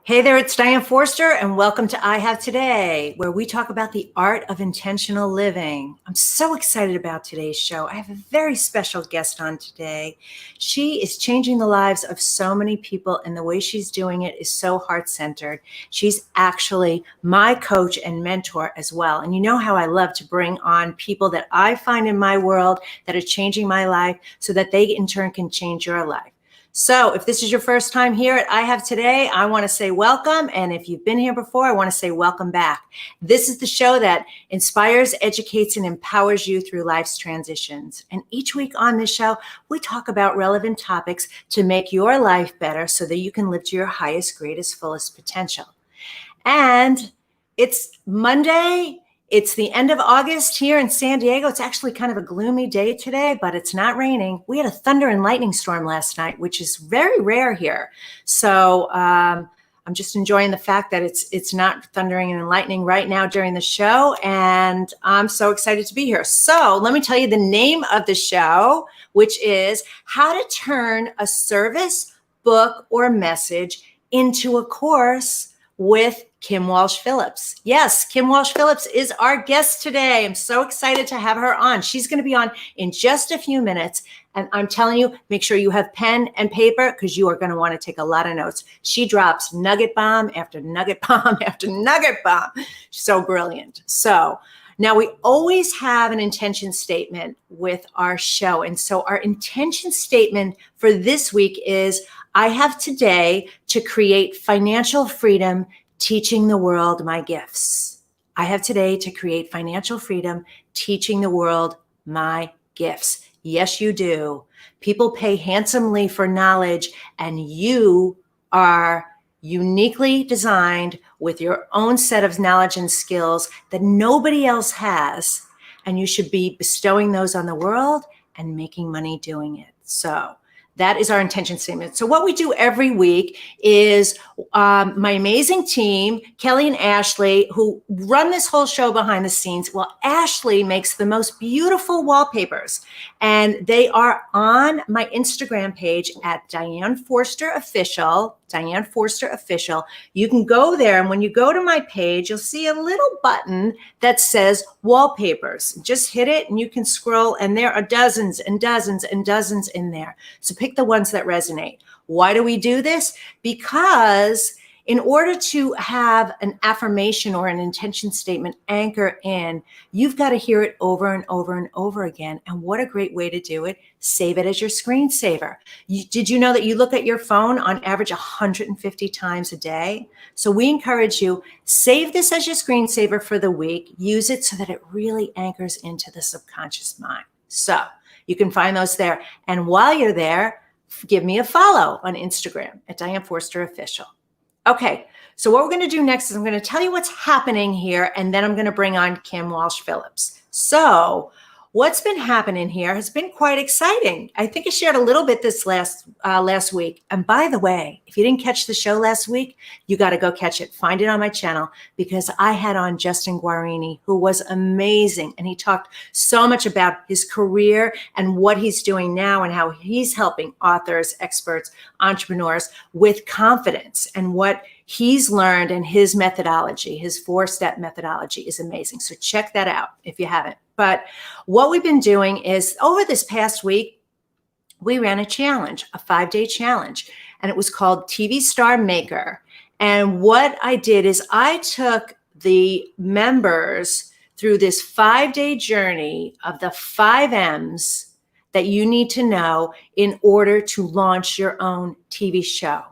Hey there, it's Diane Forster, and welcome to I Have Today, where we talk about the art of intentional living. I'm so excited about today's show. I have a very special guest on today. She is changing the lives of so many people, and the way she's doing it is so heart-centered. She's actually my coach and mentor as well. And you know how I love to bring on people that I find in my world that are changing my life so that they in turn can change your life. So if this is your first time here at I Have Today, I want to say welcome. And if you've been here before, I want to say welcome back. This is the show that inspires, educates, and empowers you through life's transitions. And each week on this show, we talk about relevant topics to make your life better so that you can live to your highest, greatest, fullest potential. And it's Monday. It's the end of August here in San Diego. It's actually kind of a gloomy day today, but it's not raining. We had a thunder and lightning storm last night, which is very rare here. So I'm just enjoying the fact that it's not thundering and lightning right now during the show. And I'm so excited to be here. So let me tell you the name of the show, which is How to Turn a Service, Book, or Message into a Course with Kim Walsh Phillips. Yes, Kim Walsh Phillips is our guest today. I'm so excited to have her on. She's going to be on in just a few minutes. And I'm telling you, make sure you have pen and paper because you are going to want to take a lot of notes. She drops nugget bomb after nugget bomb after nugget bomb. She's so brilliant. So now we always have an intention statement with our show. And so our intention statement for this week is, I have today to create financial freedom, teaching the world my gifts. I have today to create financial freedom, teaching the world my gifts. Yes, you do. People pay handsomely for knowledge, and you are uniquely designed with your own set of knowledge and skills that nobody else has. And you should be bestowing those on the world and making money doing it. So that is our intention statement. So what we do every week is my amazing team, Kelly and Ashley, who run this whole show behind the scenes. Well, Ashley makes the most beautiful wallpapers, and they are on my Instagram page at Diane Forster Official. Diane Forster Official. You can go there, and when you go to my page, you'll see a little button that says wallpapers. Just hit it and you can scroll, and there are dozens and dozens and dozens in there. So pick the ones that resonate. Why do we do this? Because in order to have an affirmation or an intention statement anchor in, you've got to hear it over and over and over again. And what a great way to do it. Save it as your screensaver. Did you know that you look at your phone on average 150 times a day? So we encourage you, save this as your screensaver for the week. Use it so that it really anchors into the subconscious mind. So you can find those there. And while you're there, give me a follow on Instagram at Diane Forster Official. Okay, so what we're going to do next is I'm going to tell you what's happening here, and then I'm going to bring on Kim Walsh Phillips. So what's been happening here has been quite exciting. I think I shared a little bit this last week. And by the way, if you didn't catch the show last week, you got to go catch it. Find it on my channel, because I had on Justin Guarini, who was amazing. And he talked so much about his career and what he's doing now and how he's helping authors, experts, entrepreneurs with confidence, and what he's learned, and his methodology, his 4-step methodology is amazing. So check that out if you haven't. But what we've been doing is, over this past week, we ran a challenge, a 5-day challenge, and it was called TV Star Maker. And what I did is I took the members through this 5-day journey of the 5 M's that you need to know in order to launch your own TV show.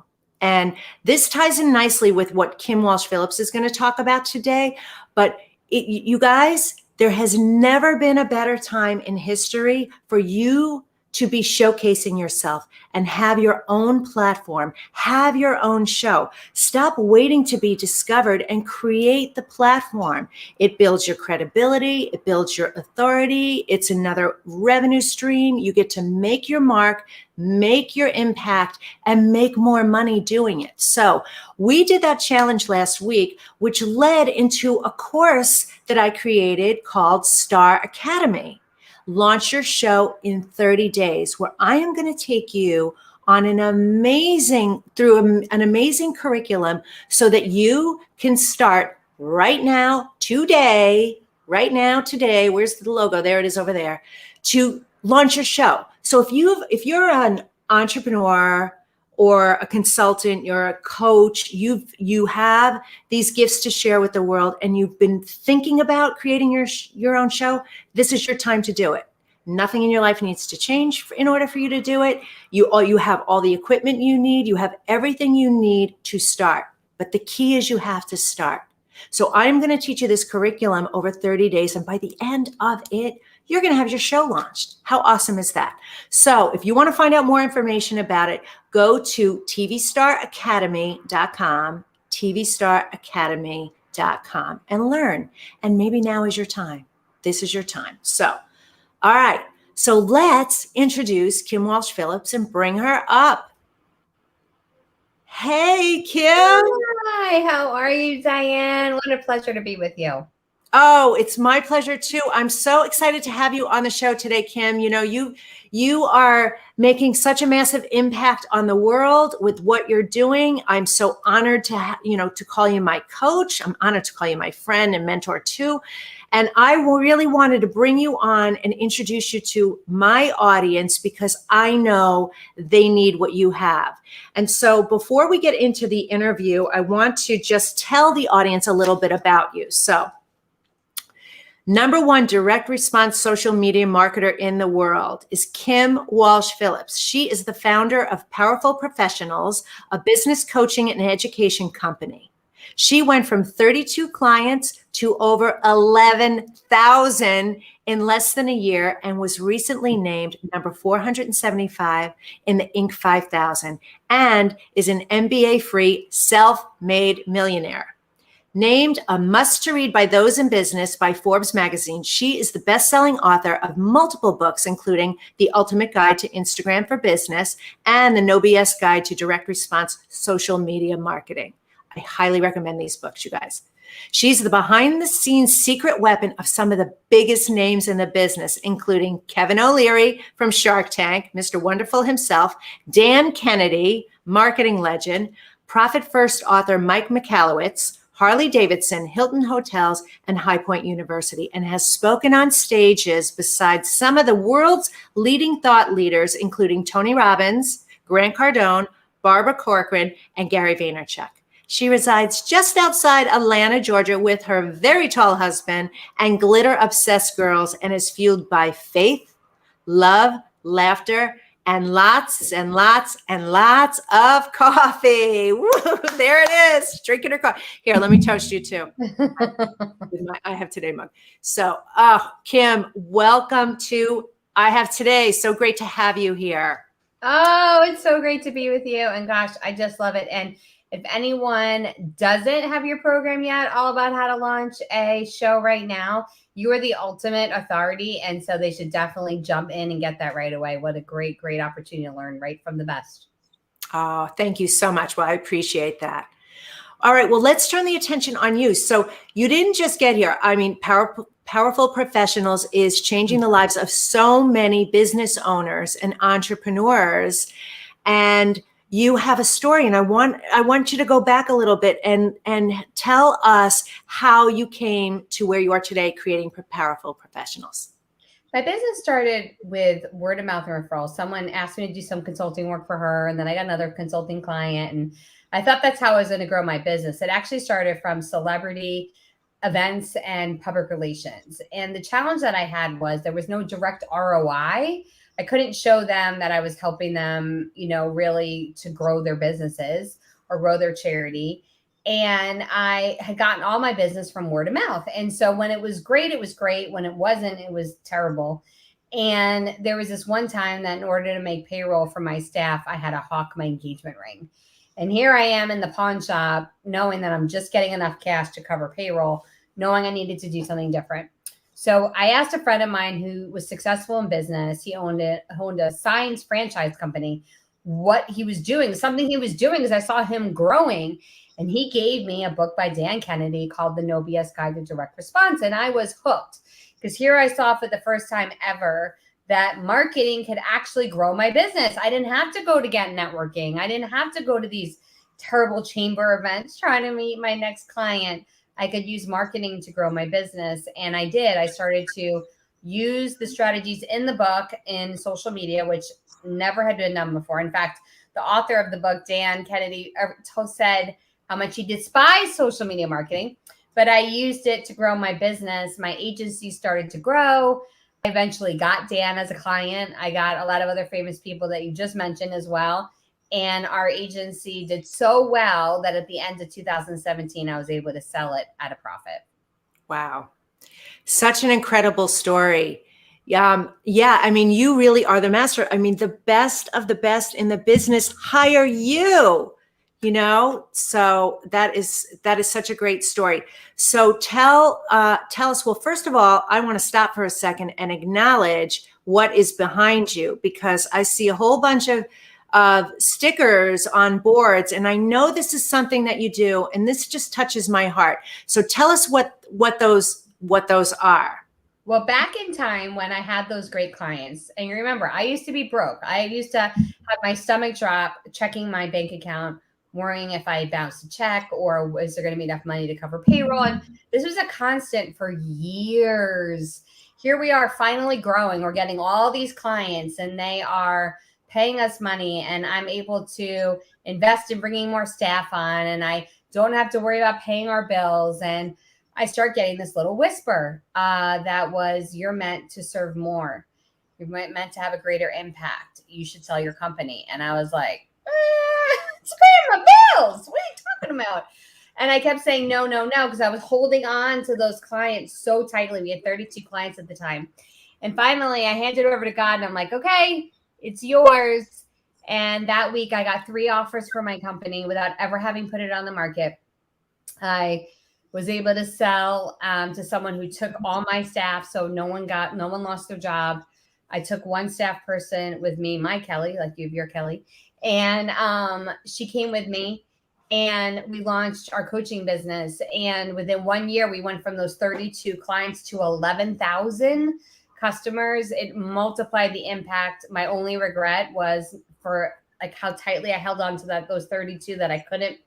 And this ties in nicely with what Kim Walsh Phillips is going to talk about today. But you guys, there has never been a better time in history for you to be showcasing yourself and have your own platform, have your own show. Stop waiting to be discovered and create the platform. It builds your credibility. It builds your authority. It's another revenue stream. You get to make your mark, make your impact, and make more money doing it. So we did that challenge last week, which led into a course that I created called Star Academy. Launch your show in 30 days, where I am going to take you on an amazing curriculum so that you can start right now, today, where's the logo? There it is over there, to launch your show. So if you're an entrepreneur or a consultant, you're a coach, you have these gifts to share with the world, and you've been thinking about creating your own show, this is your time to do it. Nothing in your life needs to change in order for you to do it. You have all the equipment you need. You have everything you need to start. But the key is you have to start. So I'm going to teach you this curriculum over 30 days. And by the end of it, you're going to have your show launched. How awesome is that? So if you want to find out more information about it, go to tvstaracademy.com, tvstaracademy.com, and learn. And maybe now is your time. This is your time. So, all right. So let's introduce Kim Walsh Phillips and bring her up. Hey, Kim. Hi, how are you, Diane? What a pleasure to be with you. Oh, it's my pleasure too. I'm so excited to have you on the show today, Kim. You know, you are making such a massive impact on the world with what you're doing. I'm so honored to to call you my coach. I'm honored to call you my friend and mentor too. And I really wanted to bring you on and introduce you to my audience because I know they need what you have. And so before we get into the interview, I want to just tell the audience a little bit about you. So, number one direct response social media marketer in the world is Kim Walsh Phillips. She is the founder of Powerful Professionals, a business coaching and education company. She went from 32 clients to over 11,000 in less than a year and was recently named number 475 in the Inc. 5000 and is an MBA-free self-made millionaire. Named a must-to-read by those in business by Forbes magazine, she is the best-selling author of multiple books, including The Ultimate Guide to Instagram for Business and The No BS Guide to Direct Response Social Media Marketing. I highly recommend these books, you guys. She's the behind-the-scenes secret weapon of some of the biggest names in the business, including Kevin O'Leary from Shark Tank, Mr. Wonderful himself, Dan Kennedy, marketing legend, Profit First author Mike Michalowicz, Harley Davidson, Hilton Hotels, and High Point University, and has spoken on stages beside some of the world's leading thought leaders, including Tony Robbins, Grant Cardone, Barbara Corcoran, and Gary Vaynerchuk. She resides just outside Atlanta, Georgia, with her very tall husband and glitter-obsessed girls, and is fueled by faith, love, laughter, and lots and lots and lots of coffee. Woo, there it is, drinking her coffee. Here, let me toast you too. I Have Today mug. So, Kim, welcome to I Have Today. So great to have you here. Oh, it's so great to be with you. And gosh, I just love it. And if anyone doesn't have your program yet, all about how to launch a show right now, you are the ultimate authority. And so they should definitely jump in and get that right away. What a great, great opportunity to learn right from the best. Oh, thank you so much. Well, I appreciate that. All right. Well, let's turn the attention on you. So you didn't just get here. I mean, Powerful Professionals is changing the lives of so many business owners and entrepreneurs. And you have a story, and I want you to go back a little bit and tell us how you came to where you are today, creating Powerful Professionals. My business started with word of mouth and referrals. Someone asked me to do some consulting work for her, and then I got another consulting client, and I thought that's how I was going to grow my business. It actually started from celebrity events and public relations. And the challenge that I had was there was no direct ROI. I couldn't show them that I was helping them, really to grow their businesses or grow their charity. And I had gotten all my business from word of mouth. And so when it was great, it was great. When it wasn't, it was terrible. And there was this one time that in order to make payroll for my staff, I had to hawk my engagement ring. And here I am in the pawn shop, knowing that I'm just getting enough cash to cover payroll, knowing I needed to do something different. So I asked a friend of mine who was successful in business. He owned a science franchise company, what he was doing, something he was doing, because I saw him growing. And he gave me a book by Dan Kennedy called The No BS Guide to Direct Response. And I was hooked because here I saw for the first time ever that marketing could actually grow my business. I didn't have to go to get networking. I didn't have to go to these terrible chamber events trying to meet my next client. I could use marketing to grow my business. And I did. I started to use the strategies in the book in social media, which never had been done before. In fact, the author of the book, Dan Kennedy, said how much he despised social media marketing, but I used it to grow my business. My agency started to grow. I eventually got Dan as a client. I got a lot of other famous people that you just mentioned as well. And our agency did so well that at the end of 2017, I was able to sell it at a profit. Wow. Such an incredible story. Yeah, I mean, you really are the master. I mean, the best of the best in the business hire you, so that is such a great story. So tell us, well, first of all, I want to stop for a second and acknowledge what is behind you, because I see a whole bunch of stickers on boards, and I know this is something that you do, and this just touches my heart. So tell us what those are. Well, back in time when I had those great clients, and you remember, I used to be broke. I used to have my stomach drop checking my bank account, worrying if I bounced a check or was there going to be enough money to cover payroll. And this was a constant for years. Here we are finally growing. We're getting all these clients and they are paying us money, and I'm able to invest in bringing more staff on, and I don't have to worry about paying our bills. And I start getting this little whisper that was, you're meant to serve more. You're meant to have a greater impact. You should sell your company. And I was like, it's paying my bills. What are you talking about? And I kept saying, no, because I was holding on to those clients so tightly. We had 32 clients at the time. And finally, I handed it over to God, and I'm like, okay, it's yours. And that week, I got 3 offers for my company without ever having put it on the market. I was able to sell to someone who took all my staff. So no one lost their job. I took one staff person with me, my Kelly, like you have your Kelly. And she came with me, and we launched our coaching business. And within 1 year, we went from those 32 clients to 11,000 customers. It multiplied the impact. My only regret was for like how tightly I held on to those 32 that I couldn't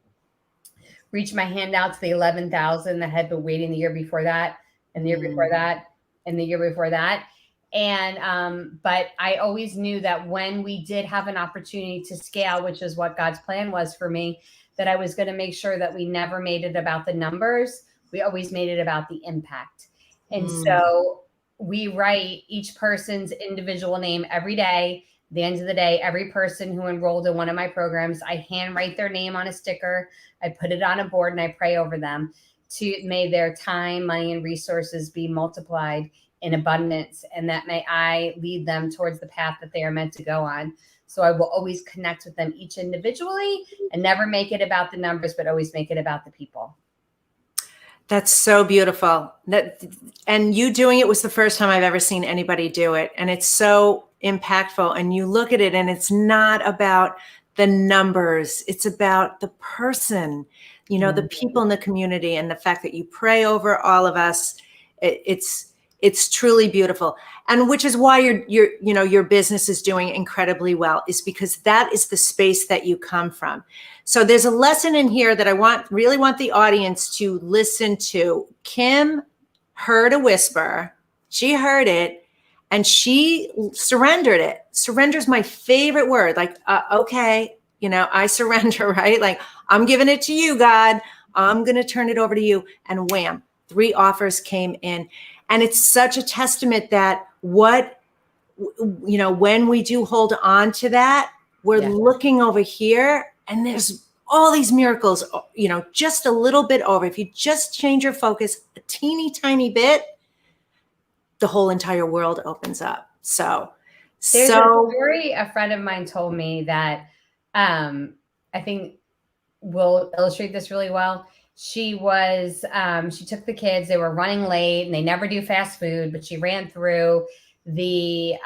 reach my hand out to the 11,000 that had been waiting the year before that, and the year before that, and the year before that. And, but I always knew that when we did have an opportunity to scale, which is what God's plan was for me, that I was going to make sure that we never made it about the numbers. We always made it about the impact. And so we write each person's individual name every day. At the end of the day, every person who enrolled in one of my programs, I handwrite their name on a sticker. I put it on a board, and I pray over them to may their time, money, and resources be multiplied in abundance, and that may I lead them towards the path that they are meant to go on. So I will always connect with them each individually and never make it about the numbers, but always make it about the people. That's so beautiful. And you doing it was the first time I've ever seen anybody do it. And it's so impactful. And you look at it, and it's not about the numbers. It's about the person, the people in the community, and the fact that you pray over all of us. It's truly beautiful. And which is why your business is doing incredibly well, is because that is the space that you come from. So there's a lesson in here that I really want the audience to listen to. Kim heard a whisper. She heard it, and she surrendered it. Surrender's my favorite word. Like, okay, I surrender, right? Like, I'm giving it to you, God. I'm going to turn it over to you. And wham, 3 offers came in. And it's such a testament that when we do hold on to that, we're looking over here, and there's all these miracles, just a little bit over. If you just change your focus a teeny tiny bit, the whole entire world opens up. So there's a story a friend of mine told me that I think will illustrate this really well. She took the kids, they were running late, and they never do fast food, but she ran through the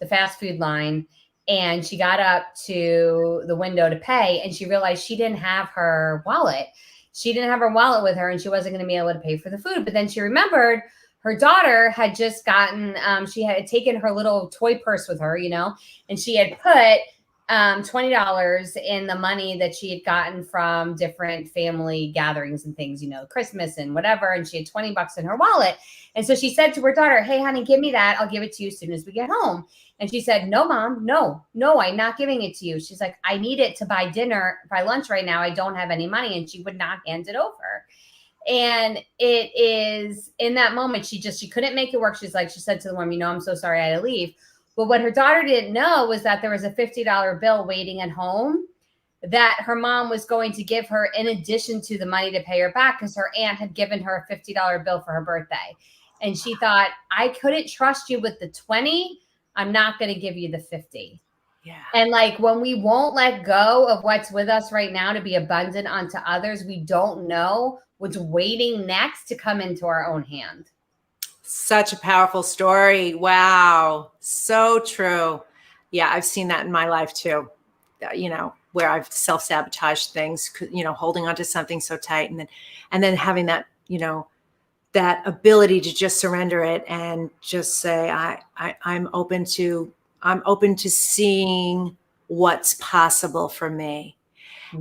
fast food line, and she got up to the window to pay, and she realized she didn't have her wallet. She didn't have her wallet with her, and she wasn't going to be able to pay for the food. But then she remembered her daughter had just gotten, she had taken her little toy purse with her, and she had put $20 in the money that she had gotten from different family gatherings and things, Christmas and whatever. And she had $20 in her wallet. And so she said to her daughter, "Hey, honey, give me that. I'll give it to you as soon as we get home." And she said, "No, Mom, no, I'm not giving it to you." She's like, "I need it to buy lunch right now. I don't have any money." And she would not hand it over. And it is in that moment, she couldn't make it work. She said to the woman, "I'm so sorry I had to leave." But what her daughter didn't know was that there was a $50 bill waiting at home that her mom was going to give her in addition to the money to pay her back, because her aunt had given her a $50 bill for her birthday. And she thought, "I couldn't trust you with the 20. I'm not going to give you the 50. Yeah. And when we won't let go of what's with us right now to be abundant unto others, we don't know what's waiting next to come into our own hand. Such a powerful story. Wow. So true. Yeah, I've seen that in my life too, where I've self-sabotaged things, holding onto something so tight, and then having that, that ability to just surrender it and just say, I'm open to seeing what's possible for me.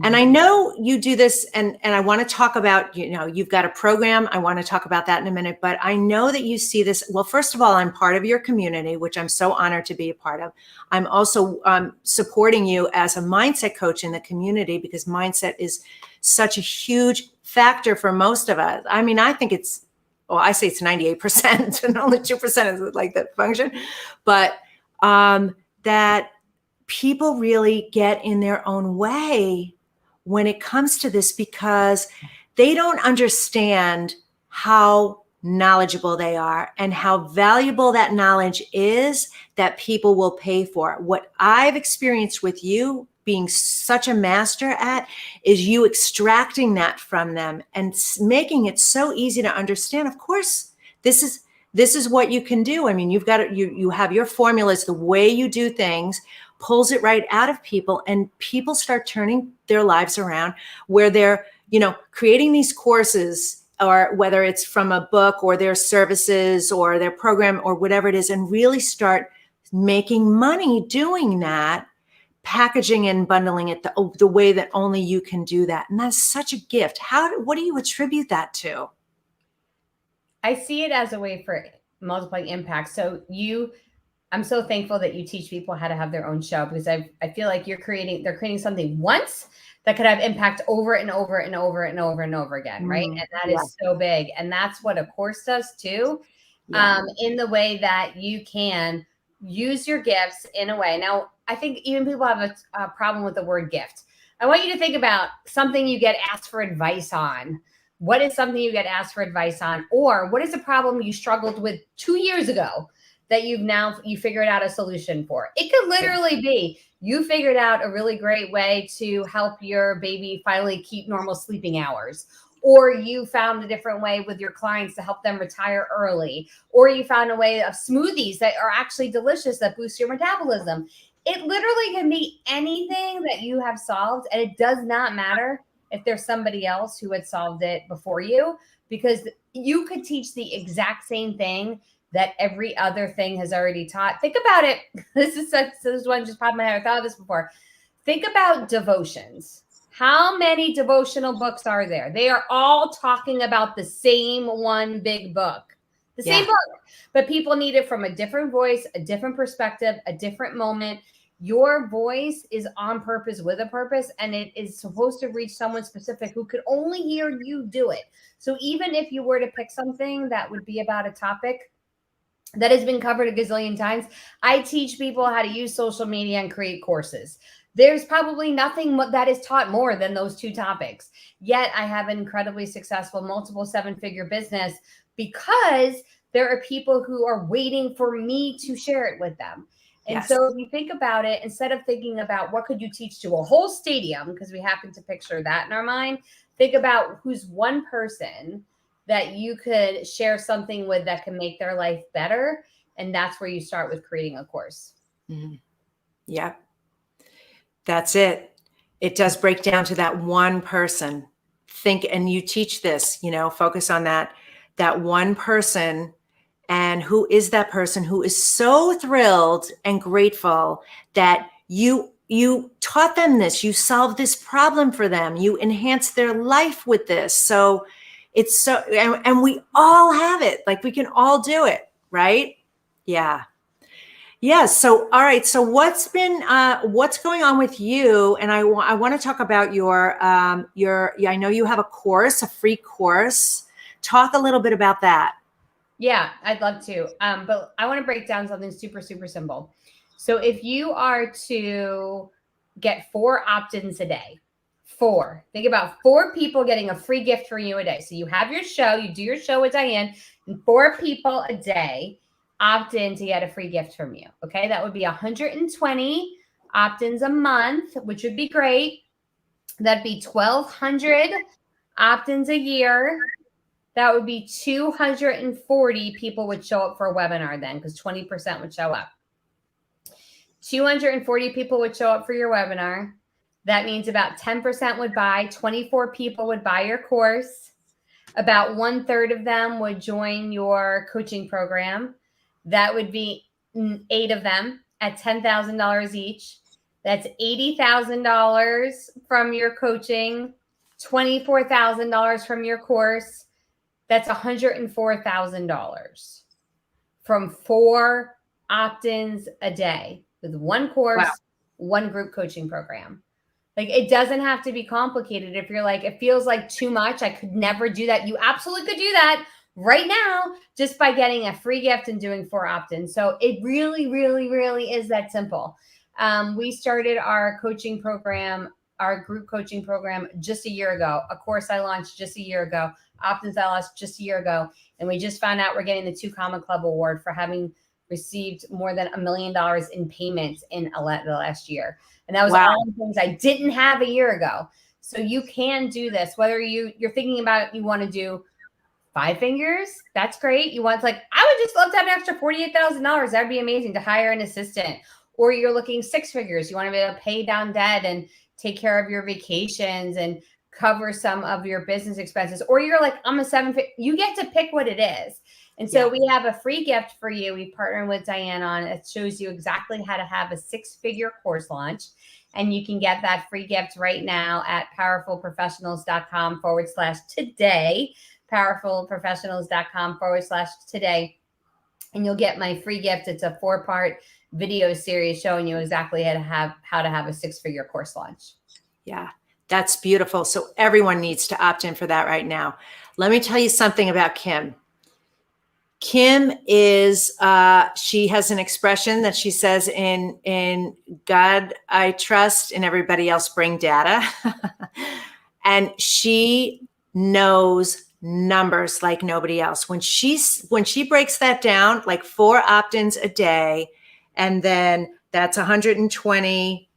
And I know you do this, and I want to talk about, you've got a program. I want to talk about that in a minute, but I know that you see this. Well, first of all, I'm part of your community, which I'm so honored to be a part of. I'm also supporting you as a mindset coach in the community, because mindset is such a huge factor for most of us. I mean, I think I say it's 98% and only 2% is like that function, but that people really get in their own way when it comes to this, because they don't understand how knowledgeable they are and how valuable that knowledge is that people will pay for. What I've experienced with you being such a master at is you extracting that from them and making it so easy to understand. Of course, this is what you can do. I mean, you have your formulas, the way you do things pulls it right out of people, and people start turning their lives around, where they're, creating these courses, or whether it's from a book or their services or their program or whatever it is, and really start making money doing that, packaging and bundling it the way that only you can do that. And that's such a gift. What do you attribute that to? I see it as a way for multiplying impact. So I'm so thankful that you teach people how to have their own show, because I feel like they're creating something once that could have impact over and over and over and over and over again. Right. And that is so big. And that's what a course does too. Yeah. In the way that you can use your gifts in a way. Now, I think even people have a problem with the word gift. I want you to think about something you get asked for advice on. What is something you get asked for advice on? Or what is a problem you struggled with 2 years ago that you figured out a solution for? It could literally be you figured out a really great way to help your baby finally keep normal sleeping hours, or you found a different way with your clients to help them retire early, or you found a way of smoothies that are actually delicious that boost your metabolism. It literally can be anything that you have solved, and it does not matter if there's somebody else who had solved it before you, because you could teach the exact same thing that every other thing has already taught. Think about it. This one just popped in my head. I thought of this before. Think about devotions. How many devotional books are there? They are all talking about the same one big book, the same book, but people need it from a different voice, a different perspective, a different moment. Your voice is on purpose with a purpose, and it is supposed to reach someone specific who could only hear you do it. So even if you were to pick something that would be about a topic that has been covered a gazillion times, I teach people how to use social media and create courses. There's probably nothing that is taught more than those two topics. Yet I have an incredibly successful multiple 7-figure business because there are people who are waiting for me to share it with them. And so if you think about it, instead of thinking about what could you teach to a whole stadium, because we happen to picture that in our mind, think about who's one person that you could share something with that can make their life better. And that's where you start with creating a course. Mm-hmm. Yeah, that's it. It does break down to that one person. And you teach this, focus on that one person And who is that person who is so thrilled and grateful that you taught them this, you solved this problem for them, you enhanced their life with this. So it's so, and we all have it. Like we can all do it, right? Yeah. Yeah. So, all right. So what's going on with you? And I want to talk about yeah, I know you have a course, a free course. Talk a little bit about that. Yeah, I'd love to. But I want to break down something super, super simple. So if you are to get 4 opt-ins a day, think about 4 people getting a free gift from you a day. So you have your show, you do your show with Diane, and 4 people a day opt in to get a free gift from you. Okay, that would be 120 opt-ins a month, which would be great. That'd be 1,200 opt-ins a year. That would be 240 people would show up for a webinar then, because 20% would show up. 240 people would show up for your webinar. That means about 10% would buy, 24 people would buy your course. About 1/3 of them would join your coaching program. That would be 8 of them at $10,000 each. That's $80,000 from your coaching, $24,000 from your course. That's $104,000 from 4 opt-ins a day with 1 course, wow, 1 group coaching program. Like, it doesn't have to be complicated. If you're like, it feels like too much, I could never do that. You absolutely could do that right now just by getting a free gift and doing 4 opt-ins. So it really, really, really is that simple. We started our coaching program, our group coaching program, just a year ago. A course I launched just a year ago. Opt-ins I launched just a year ago. And we just found out we're getting the 2 Comma Club Award for having received more than $1 million in payments in the last year. And that was wow, all the things I didn't have a year ago. So you can do this, whether you're thinking about, you want to do 5 figures, that's great. You want to, like, I would just love to have an extra $48,000. That'd be amazing to hire an assistant. Or you're looking 6 figures. You want to be able to pay down debt and take care of your vacations and cover some of your business expenses. Or you're like, I'm a 7-figure. You get to pick what it is. And so we have a free gift for you. We partnered with Diane on it. It shows you exactly how to have a 6-figure course launch. And you can get that free gift right now at powerfulprofessionals.com/today, powerfulprofessionals.com/today. And you'll get my free gift. It's a 4-part video series showing you exactly how to have a 6-figure course launch. Yeah, that's beautiful. So everyone needs to opt in for that right now. Let me tell you something about Kim. Kim is, she has an expression that she says in God I trust, and everybody else bring data. And she knows numbers like nobody else. When she breaks that down, like 4 opt-ins a day, and then that's 120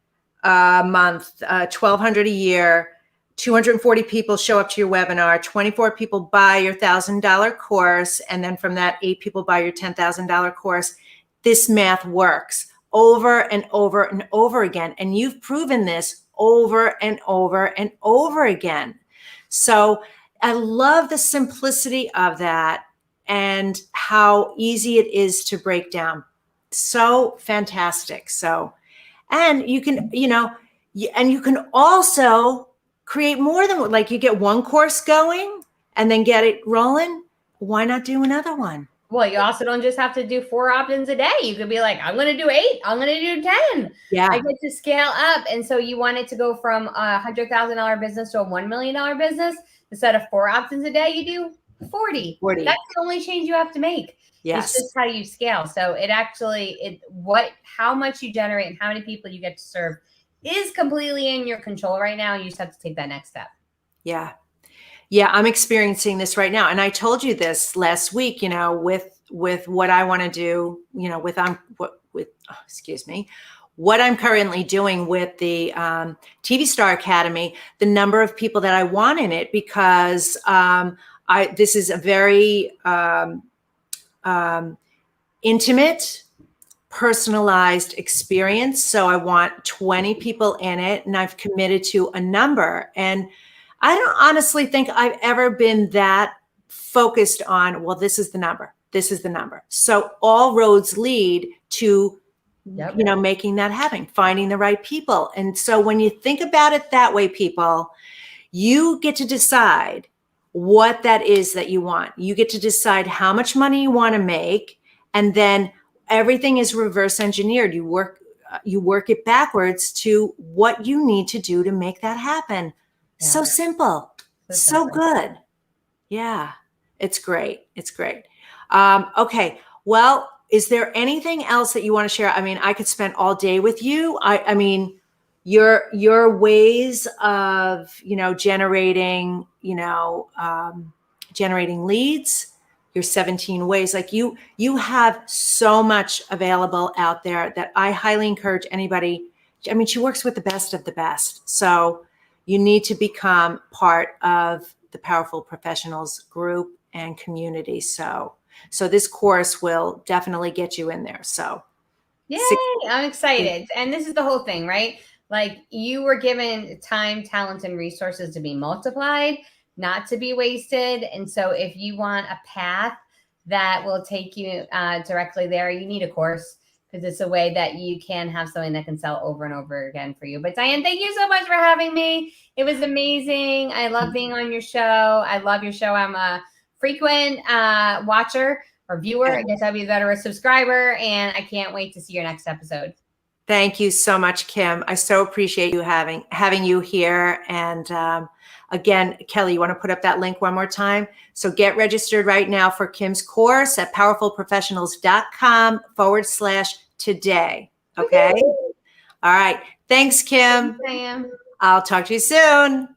a month, 1,200 a year, 240 people show up to your webinar, 24 people buy your $1,000 course, and then from that, 8 people buy your $10,000 course. This math works over and over and over again. And you've proven this over and over and over again. So I love the simplicity of that and how easy it is to break down. So fantastic. So, and you can, and you can also create more than, like, you get 1 course going and then get it rolling. Why not do another one? Well, you also don't just have to do 4 opt-ins a day. You could be like, I'm going to do 8. I'm going to do 10. Yeah. I get to scale up. And so you want it to go from a $100,000 business to a $1 million business. Instead of 4 opt-ins a day, you do 40. That's the only change you have to make. Yes. It's just how you scale. So it actually, how much you generate and how many people you get to serve is completely in your control right now. You just have to take that next step. Yeah. Yeah. I'm experiencing this right now. And I told you this last week, with what I want to do, what I'm currently doing with the TV Star Academy, the number of people that I want in it, because this is a very intimate, personalized experience. So I want 20 people in it, and I've committed to a number. And I don't honestly think I've ever been that focused on, well, this is the number. this is the number. So all roads lead to, Yep. making that happen, finding the right people. And so when you think about it that way, people, you get to decide what that is that you want. You get to decide how much money you want to make, and then everything is reverse engineered. You work it backwards to what you need to do to make that happen. Yeah. So simple, so simple. good. Yeah, it's great. It's great. Okay. Well, is there anything else that you want to share? I mean, I could spend all day with you. I mean, your ways of, generating, generating leads, your 17 ways, like you have so much available out there that I highly encourage anybody. I mean, she works with the best of the best. So you need to become part of the Powerful Professionals group and community. So this course will definitely get you in there. So yay, I'm excited. And this is the whole thing, right? Like, you were given time, talent, and resources to be multiplied, not to be wasted. And so if you want a path that will take you directly there, you need a course, because it's a way that you can have something that can sell over and over again for you. But Diane, thank you so much for having me. It was amazing. I love being on your show. I love your show. I'm a frequent watcher or viewer. I guess I'd be better a subscriber, and I can't wait to see your next episode. Thank you so much, Kim. I so appreciate you having you here. And again, Kelly, you want to put up that link one more time? So get registered right now for Kim's course at powerfulprofessionals.com/today. Okay. All right. Thanks, Kim. Thanks, Diane. I'll talk to you soon.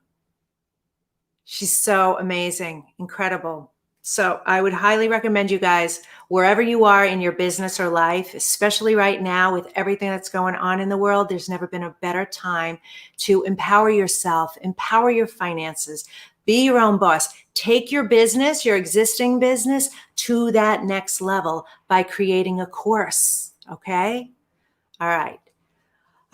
She's so amazing, incredible. So I would highly recommend you guys, wherever you are in your business or life, especially right now with everything that's going on in the world, there's never been a better time to empower yourself, empower your finances, be your own boss. Take your business, your existing business, to that next level by creating a course. Okay? All right.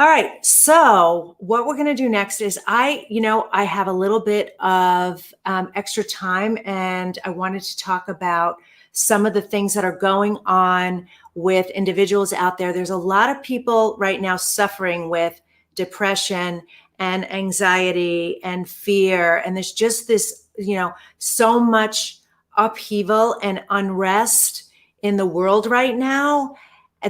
All right. So what we're going to do next is I have a little bit of extra time, and I wanted to talk about some of the things that are going on with individuals out there. There's a lot of people right now suffering with depression and anxiety and fear. And there's just this, so much upheaval and unrest in the world right now,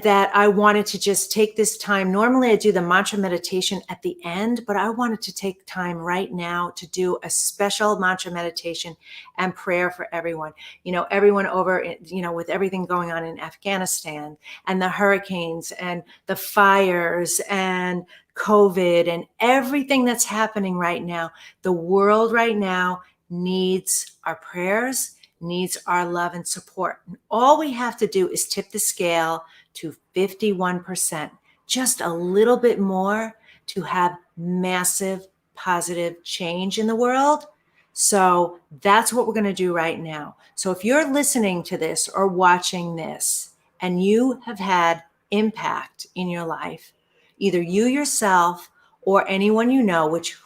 that I wanted to just take this time. Normally I do the mantra meditation at the end, but I wanted to take time right now to do a special mantra meditation and prayer for everyone. Everyone over, with everything going on in Afghanistan and the hurricanes and the fires and COVID and everything that's happening right now. The world right now needs our prayers, needs our love and support. And all we have to do is tip the scale to 51%, just a little bit more, to have massive positive change in the world. So that's what we're going to do right now. So if you're listening to this or watching this and you have had impact in your life, either you yourself or anyone you know, which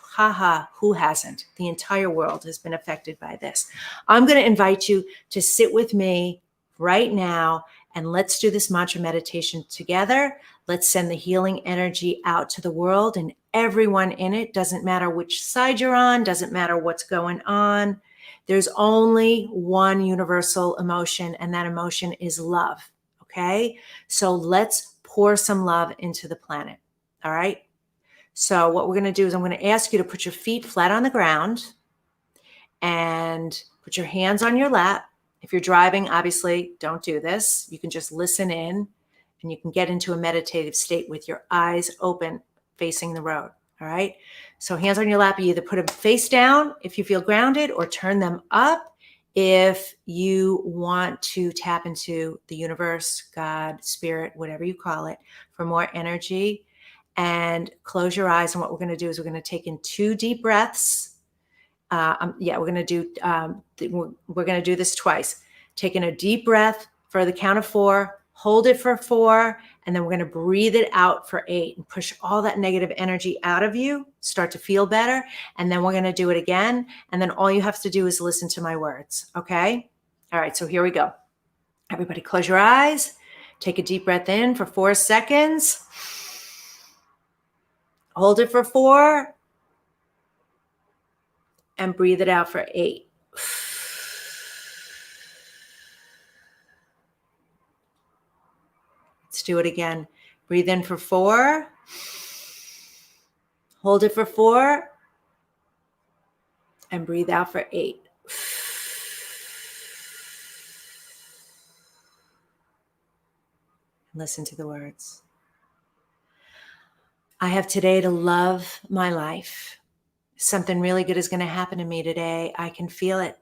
who hasn't? The entire world has been affected by this. I'm going to invite you to sit with me right now, and let's do this mantra meditation together. Let's send the healing energy out to the world and everyone in it. Doesn't matter which side you're on, doesn't matter what's going on. There's only one universal emotion, and that emotion is love. Okay? So let's pour some love into the planet. All right? So what we're going to do is I'm going to ask you to put your feet flat on the ground and put your hands on your lap. If you're driving, obviously, don't do this. You can just listen in, and you can get into a meditative state with your eyes open, facing the road. All right? So hands on your lap, you either put them face down if you feel grounded, or turn them up if you want to tap into the universe, God, spirit, whatever you call it, for more energy. And close your eyes. And what we're going to do is we're going to take in 2 deep breaths. We're going to do this twice. Take in a deep breath for the count of 4, hold it for 4, and then we're going to breathe it out for 8 and push all that negative energy out of you, start to feel better. And then we're going to do it again. And then all you have to do is listen to my words. Okay. All right. So here we go. Everybody close your eyes. Take a deep breath in for 4 seconds. Hold it for 4. And breathe it out for 8. Let's do it again. Breathe in for 4. Hold it for 4. And breathe out for 8. Listen to the words. I have today to love my life. Something really good is going to happen to me today. I can feel it.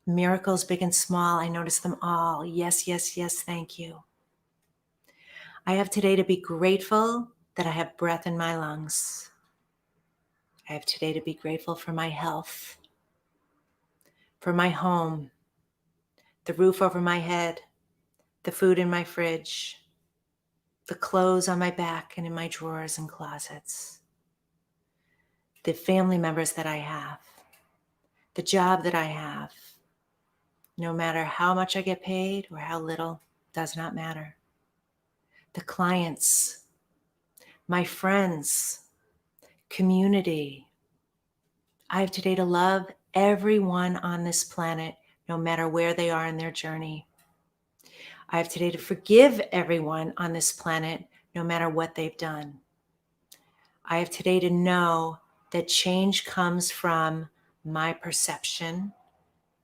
Miracles, big and small, I notice them all. Yes, yes, yes, thank you. I have today to be grateful that I have breath in my lungs. I have today to be grateful for my health, for my home, the roof over my head, the food in my fridge, the clothes on my back and in my drawers and closets, the family members that I have, the job that I have. No matter how much I get paid or how little, does not matter. The clients, my friends, community. I have today to love everyone on this planet, no matter where they are in their journey. I have today to forgive everyone on this planet, no matter what they've done. I have today to know that change comes from my perception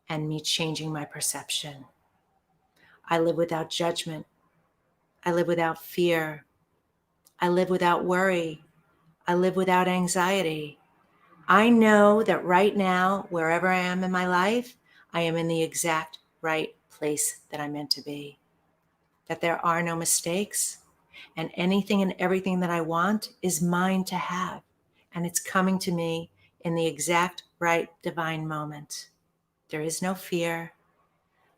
and me changing my perception. I live without judgment. I live without fear. I live without worry. I live without anxiety. I know that right now, wherever I am in my life, I am in the exact right place that I'm meant to be. That there are no mistakes, and anything and everything that I want is mine to have. And it's coming to me in the exact right divine moment. There is no fear.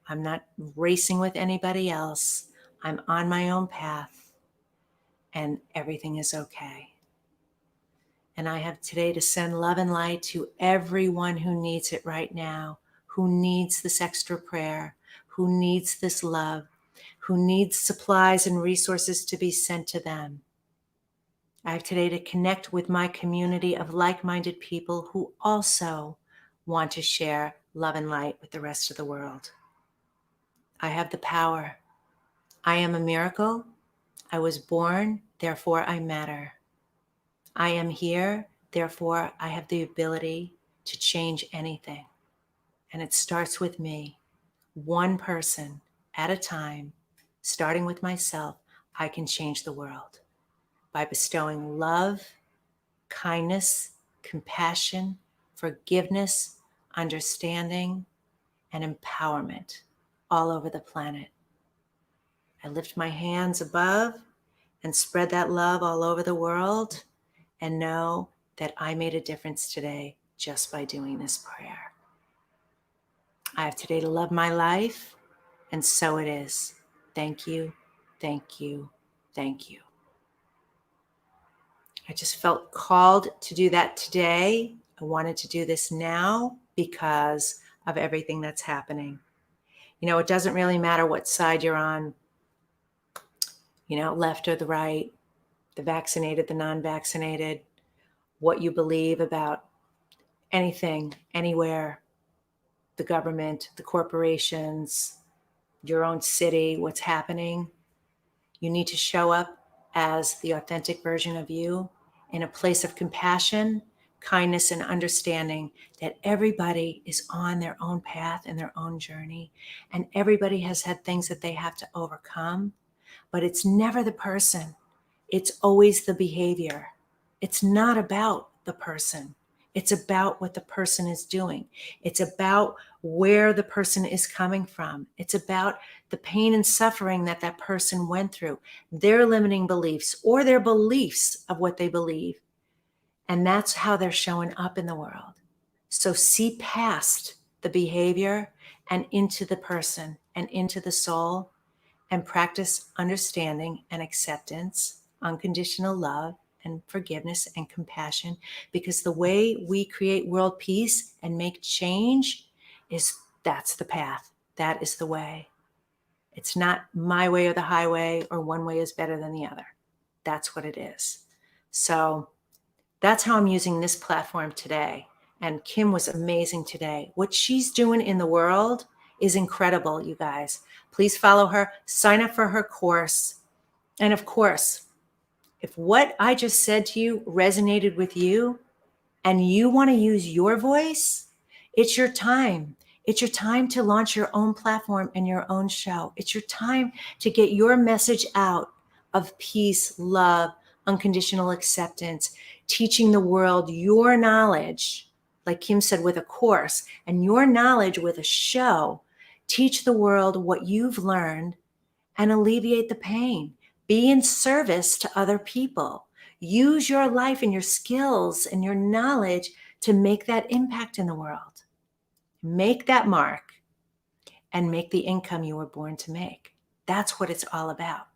I'm not racing with anybody else. I'm on my own path, and everything is okay. And I have today to send love and light to everyone who needs it right now, who needs this extra prayer, who needs this love, who needs supplies and resources to be sent to them. I have today to connect with my community of like-minded people who also want to share love and light with the rest of the world. I have the power. I am a miracle. I was born, therefore I matter. I am here, therefore I have the ability to change anything. And it starts with me, one person at a time, starting with myself. I can change the world by bestowing love, kindness, compassion, forgiveness, understanding, and empowerment all over the planet. I lift my hands above and spread that love all over the world and know that I made a difference today just by doing this prayer. I have today to love my life, and so it is. Thank you, thank you, thank you. I just felt called to do that today. I wanted to do this now because of everything that's happening. You know, it doesn't really matter what side you're on, you know, left or the right, the vaccinated, the non-vaccinated, what you believe about anything, anywhere, the government, the corporations, your own city, what's happening. You need to show up as the authentic version of you in a place of compassion, kindness, and understanding that everybody is on their own path and their own journey. And everybody has had things that they have to overcome, but it's never the person. It's always the behavior. It's not about the person. It's about what the person is doing. It's about where the person is coming from. It's about the pain and suffering that that person went through, their limiting beliefs or their beliefs of what they believe. And that's how they're showing up in the world. So see past the behavior and into the person and into the soul, and practice understanding and acceptance, unconditional love and forgiveness and compassion, because the way we create world peace and make change that's the path. That is the way. It's not my way or the highway, or one way is better than the other. That's what it is. So that's how I'm using this platform today. And Kim was amazing today. What she's doing in the world is incredible, you guys. Please follow her, sign up for her course. And of course, if what I just said to you resonated with you and you want to use your voice, it's your time. It's your time to launch your own platform and your own show. It's your time to get your message out of peace, love, unconditional acceptance, teaching the world your knowledge, like Kim said, with a course, and your knowledge with a show. Teach the world what you've learned and alleviate the pain. Be in service to other people. Use your life and your skills and your knowledge to make that impact in the world. Make that mark and make the income you were born to make. That's what it's all about.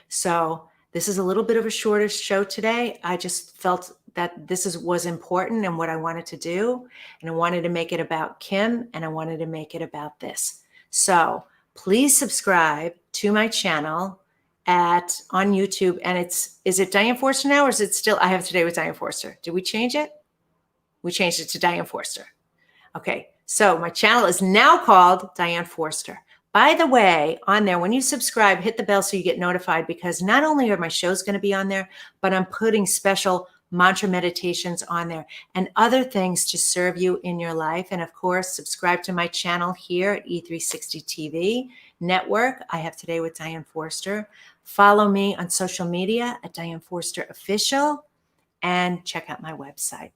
So this is a little bit of a shorter show today. I just felt that this was important and what I wanted to do. And I wanted to make it about Kim, and I wanted to make it about this. So please subscribe to my channel on YouTube. And is it Diane Forster now, or is it still I Have Today with Diane Forster? Did we change it? We changed it to Diane Forster. Okay, so my channel is now called Diane Forster. By the way, on there, when you subscribe, hit the bell so you get notified, because not only are my shows going to be on there, but I'm putting special mantra meditations on there and other things to serve you in your life. And of course, subscribe to my channel here at E360 TV Network. I Have Today with Diane Forster. Follow me on social media at Diane Forster Official, and check out my website.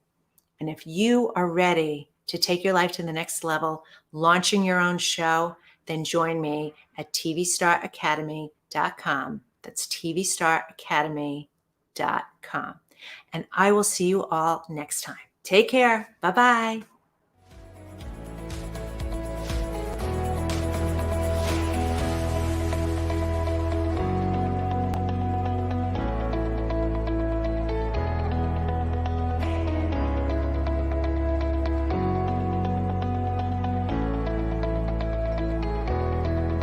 And if you are ready to take your life to the next level, launching your own show, then join me at tvstaracademy.com. That's tvstaracademy.com. And I will see you all next time. Take care. Bye-bye.